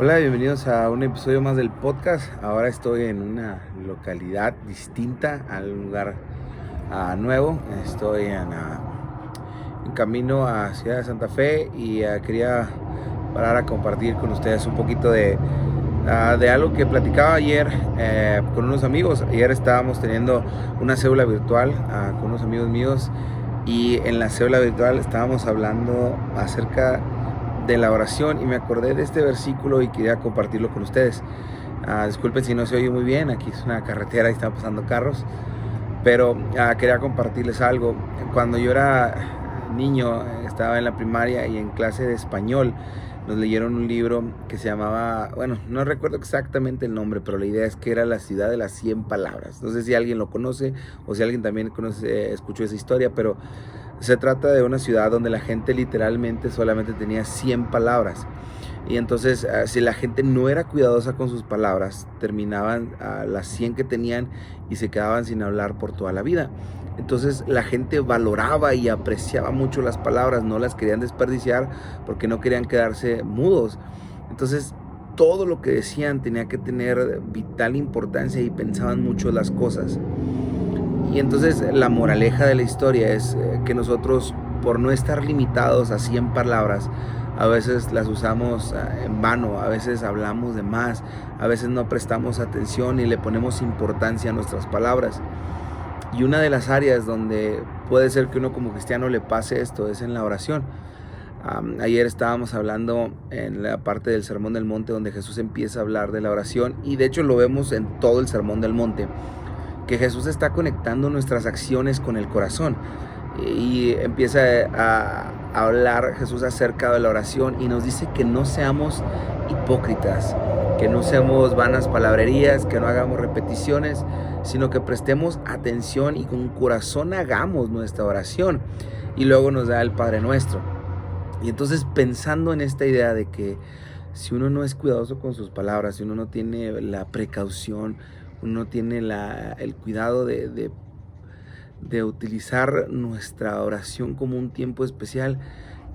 Hola, bienvenidos a un episodio más del podcast. Ahora estoy en una localidad distinta, al lugar nuevo. Estoy en camino a Ciudad de Santa Fe y quería parar a compartir con ustedes un poquito de algo que platicaba ayer con unos amigos. Ayer estábamos teniendo una célula virtual con unos amigos míos y en la célula virtual estábamos hablando acerca de la oración y me acordé de este versículo y quería compartirlo con ustedes. Disculpen si no se oye muy bien, aquí es una carretera y están pasando carros, pero quería compartirles algo. Cuando yo era niño, estaba en la primaria y en clase de español nos leyeron un libro que se llamaba, bueno, no recuerdo exactamente el nombre, pero la idea es que era La ciudad de las 100 palabras. No sé si alguien lo conoce o si alguien también conoce, escuchó esa historia, pero se trata de una ciudad donde la gente literalmente solamente tenía 100 palabras. Y entonces, si la gente no era cuidadosa con sus palabras, terminaban las 100 que tenían y se quedaban sin hablar por toda la vida. Entonces la gente valoraba y apreciaba mucho las palabras, no las querían desperdiciar porque no querían quedarse mudos. Entonces todo lo que decían tenía que tener vital importancia y pensaban mucho las cosas. Y entonces la moraleja de la historia es que nosotros, por no estar limitados a 100 palabras, a veces las usamos en vano, a veces hablamos de más, a veces no prestamos atención y le ponemos importancia a nuestras palabras. Y una de las áreas donde puede ser que uno como cristiano le pase esto es en la oración. Ayer estábamos hablando en la parte del Sermón del Monte donde Jesús empieza a hablar de la oración y de hecho lo vemos en todo el Sermón del Monte, que Jesús está conectando nuestras acciones con el corazón y empieza a hablar Jesús acerca de la oración y nos dice que no seamos hipócritas, que no seamos vanas palabrerías, que no hagamos repeticiones, sino que prestemos atención y con corazón hagamos nuestra oración. Y luego nos da el Padre Nuestro. Y entonces, pensando en esta idea de que si uno no es cuidadoso con sus palabras, si uno no tiene la precaución, uno no tiene el cuidado de utilizar nuestra oración como un tiempo especial,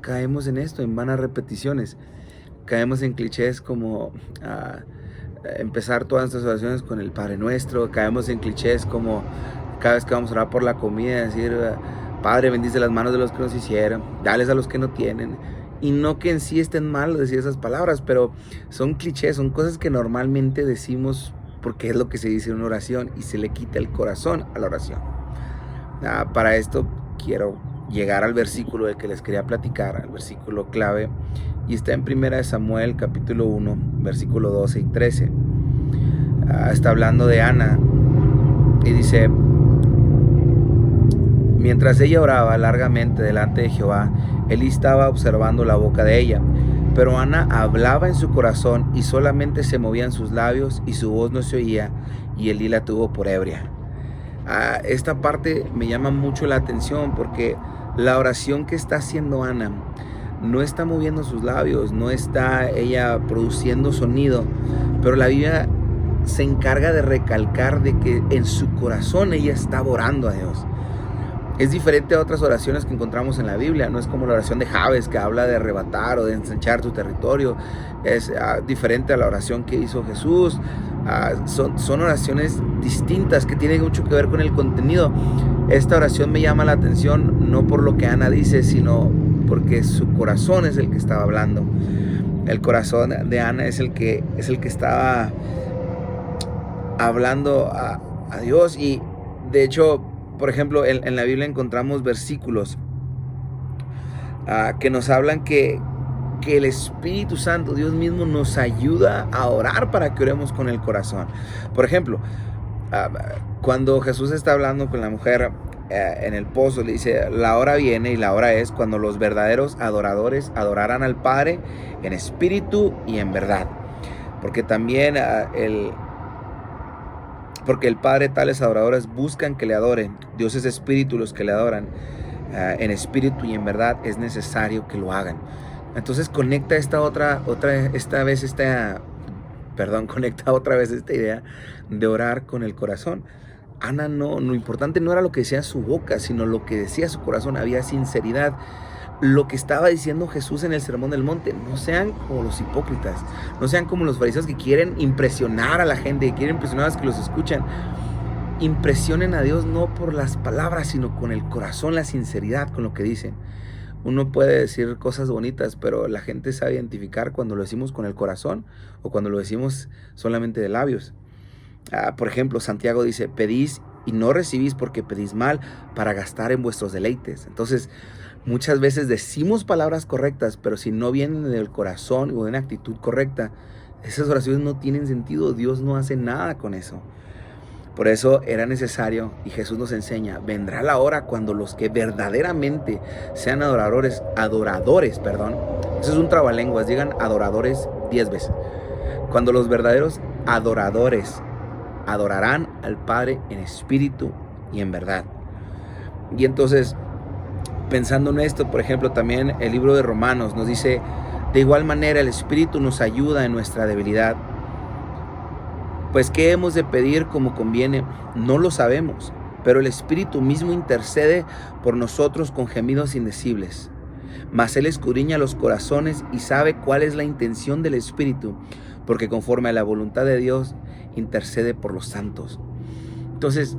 caemos en esto, en vanas repeticiones. Caemos en clichés como empezar todas nuestras oraciones con el Padre Nuestro. Caemos en clichés como cada vez que vamos a orar por la comida, decir, Padre, bendice las manos de los que nos hicieron, dales a los que no tienen. Y no que en sí estén mal decir esas palabras, pero son clichés, son cosas que normalmente decimos porque es lo que se dice en una oración y se le quita el corazón a la oración. Para esto quiero llegar al versículo del que les quería platicar, al versículo clave, y está en 1 Samuel capítulo 1, versículo 12 y 13. Está hablando de Ana y dice: mientras ella oraba largamente delante de Jehová, Elí estaba observando la boca de ella. Pero Ana hablaba en su corazón y solamente se movían sus labios y su voz no se oía, y Elí la tuvo por ebria. Esta parte me llama mucho la atención porque la oración que está haciendo Ana no está moviendo sus labios, no está ella produciendo sonido, pero la Biblia se encarga de recalcar de que en su corazón ella estaba orando a Dios. Es diferente a otras oraciones que encontramos en la Biblia. No es como la oración de Jabes, que habla de arrebatar o de ensanchar tu territorio. Es diferente a la oración que hizo Jesús. Son oraciones distintas que tienen mucho que ver con el contenido. Esta oración me llama la atención no por lo que Ana dice, sino porque su corazón es el que estaba hablando. El corazón de Ana es el que estaba hablando a Dios. Y de hecho, por ejemplo, en la Biblia encontramos versículos que nos hablan que el Espíritu Santo, Dios mismo, nos ayuda a orar para que oremos con el corazón. Por ejemplo, cuando Jesús está hablando con la mujer en el pozo, le dice: la hora viene y la hora es cuando los verdaderos adoradores adorarán al Padre en espíritu y en verdad. Porque también porque el Padre tales adoradores buscan que le adoren. Dios es espíritu, los que le adoran en espíritu y en verdad es necesario que lo hagan. Entonces conecta conecta otra vez esta idea de orar con el corazón. Ana no, lo importante no era lo que decía su boca, sino lo que decía su corazón. Había sinceridad. lo que estaba diciendo Jesús en el Sermón del Monte. No sean como los hipócritas, no sean como los fariseos que quieren impresionar a la gente, que quieren impresionar a los que los escuchan. Impresionen a Dios no por las palabras, sino con el corazón, la sinceridad con lo que dicen. Uno puede decir cosas bonitas, pero la gente sabe identificar cuando lo decimos con el corazón o cuando lo decimos solamente de labios. Por ejemplo, Santiago dice: pedís y no recibís porque pedís mal, para gastar en vuestros deleites. Entonces, muchas veces decimos palabras correctas, pero si no vienen del corazón o de una actitud correcta, esas oraciones no tienen sentido. Dios no hace nada con eso. Por eso era necesario, y Jesús nos enseña, vendrá la hora cuando los que verdaderamente sean adoradores, eso es un trabalenguas, digan adoradores 10 veces. Cuando los verdaderos adoradores adorarán al Padre en espíritu y en verdad. Y entonces, pensando en esto, por ejemplo, también el libro de Romanos nos dice: de igual manera el Espíritu nos ayuda en nuestra debilidad. Pues ¿qué hemos de pedir como conviene? No lo sabemos, pero el Espíritu mismo intercede por nosotros con gemidos indecibles. Mas Él escudriña los corazones y sabe cuál es la intención del Espíritu, porque conforme a la voluntad de Dios intercede por los santos. Entonces,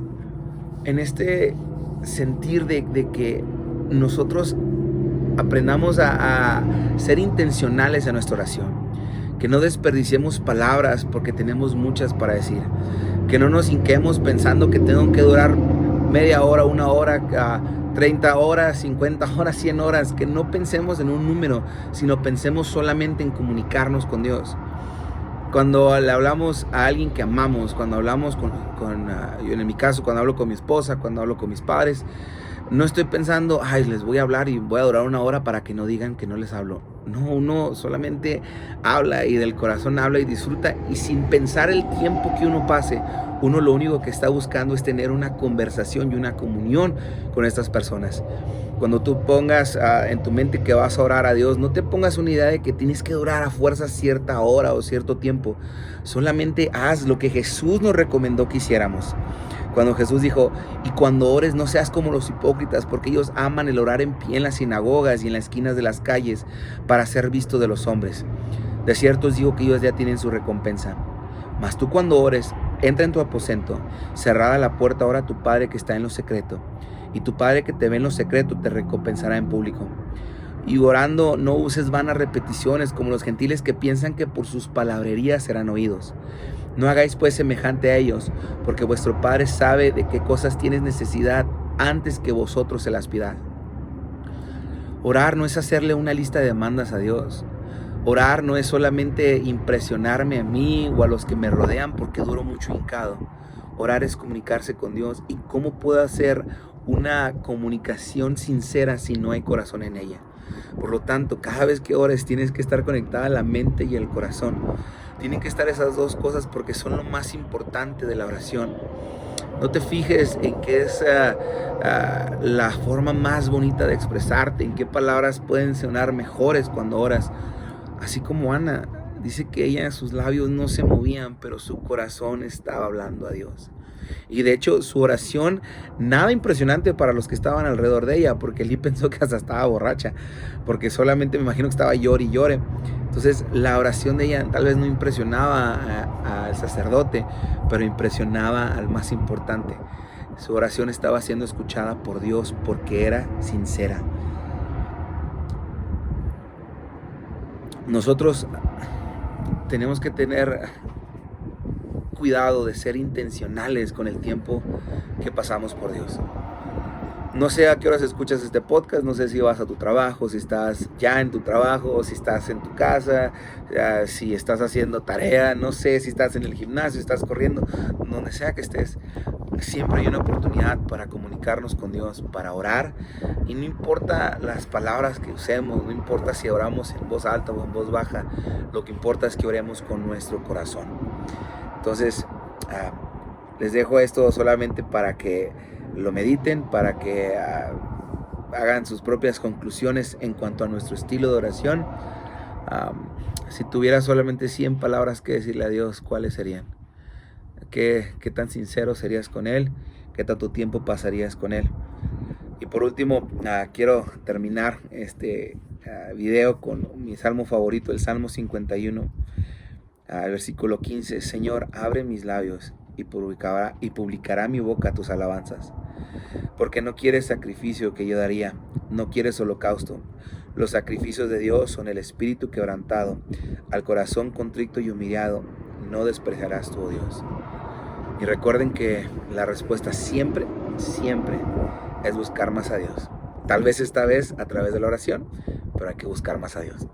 en este sentir de que nosotros aprendamos a ser intencionales en nuestra oración, que no desperdiciemos palabras porque tenemos muchas para decir, que no nos hinquemos pensando que tengo que durar media hora, 1 hora, 30 horas, 50 horas, 100 horas, que no pensemos en un número, sino pensemos solamente en comunicarnos con Dios. Cuando le hablamos a alguien que amamos, cuando hablamos yo en mi caso, cuando hablo con mi esposa, cuando hablo con mis padres, no estoy pensando, les voy a hablar y voy a durar 1 hora para que no digan que no les hablo. No, uno solamente habla y del corazón habla y disfruta, y sin pensar el tiempo que uno pase, uno lo único que está buscando es tener una conversación y una comunión con estas personas. Cuando tú pongas en tu mente que vas a orar a Dios, no te pongas una idea de que tienes que durar a fuerza cierta hora o cierto tiempo. Solamente haz lo que Jesús nos recomendó que hiciéramos. Cuando Jesús dijo: y cuando ores no seas como los hipócritas, porque ellos aman el orar en pie en las sinagogas y en las esquinas de las calles para ser visto de los hombres. De cierto os digo que ellos ya tienen su recompensa. Mas tú, cuando ores, entra en tu aposento, cerrada la puerta, ora a tu Padre que está en lo secreto, y tu Padre que te ve en lo secreto te recompensará en público. Y orando no uses vanas repeticiones como los gentiles, que piensan que por sus palabrerías serán oídos. No hagáis pues semejante a ellos, porque vuestro Padre sabe de qué cosas tienes necesidad antes que vosotros se las pidáis. Orar no es hacerle una lista de demandas a Dios. Orar no es solamente impresionarme a mí o a los que me rodean porque duro mucho hincado. Orar es comunicarse con Dios. ¿Y cómo puedo hacer una comunicación sincera si no hay corazón en ella? Por lo tanto, cada vez que ores tienes que estar conectada la mente y el corazón. Tienen que estar esas dos cosas porque son lo más importante de la oración. No te fijes en qué es la forma más bonita de expresarte, en qué palabras pueden sonar mejores cuando oras. Así como Ana, dice que ella, sus labios no se movían, pero su corazón estaba hablando a Dios. Y de hecho su oración, nada impresionante para los que estaban alrededor de ella, porque Eli pensó que hasta estaba borracha, porque solamente me imagino que estaba llore y llore. Entonces la oración de ella tal vez no impresionaba al sacerdote, pero impresionaba al más importante. Su oración estaba siendo escuchada por Dios porque era sincera. Nosotros tenemos que tener cuidado de ser intencionales con el tiempo que pasamos por Dios. No sé a qué horas escuchas este podcast, no sé si vas a tu trabajo, si estás ya en tu trabajo, si estás en tu casa, si estás haciendo tarea, no sé si estás en el gimnasio, estás corriendo, donde sea que estés. Siempre hay una oportunidad para comunicarnos con Dios, para orar, y no importa las palabras que usemos, no importa si oramos en voz alta o en voz baja, lo que importa es que oremos con nuestro corazón. Entonces, les dejo esto solamente para que lo mediten, para que hagan sus propias conclusiones en cuanto a nuestro estilo de oración. Si tuviera solamente 100 palabras que decirle a Dios, ¿cuáles serían? ¿Qué tan sincero serías con Él? ¿Qué tanto tiempo pasarías con Él? Y por último, quiero terminar este video con mi salmo favorito, el Salmo 51, el versículo 15. Señor, abre mis labios y publicará mi boca tus alabanzas. Porque no quieres sacrificio que yo daría, no quieres holocausto. Los sacrificios de Dios son el espíritu quebrantado, al corazón contrito y humillado, no despreciarás tú, oh Dios. Y recuerden que la respuesta siempre, siempre es buscar más a Dios. Tal vez esta vez a través de la oración, pero hay que buscar más a Dios.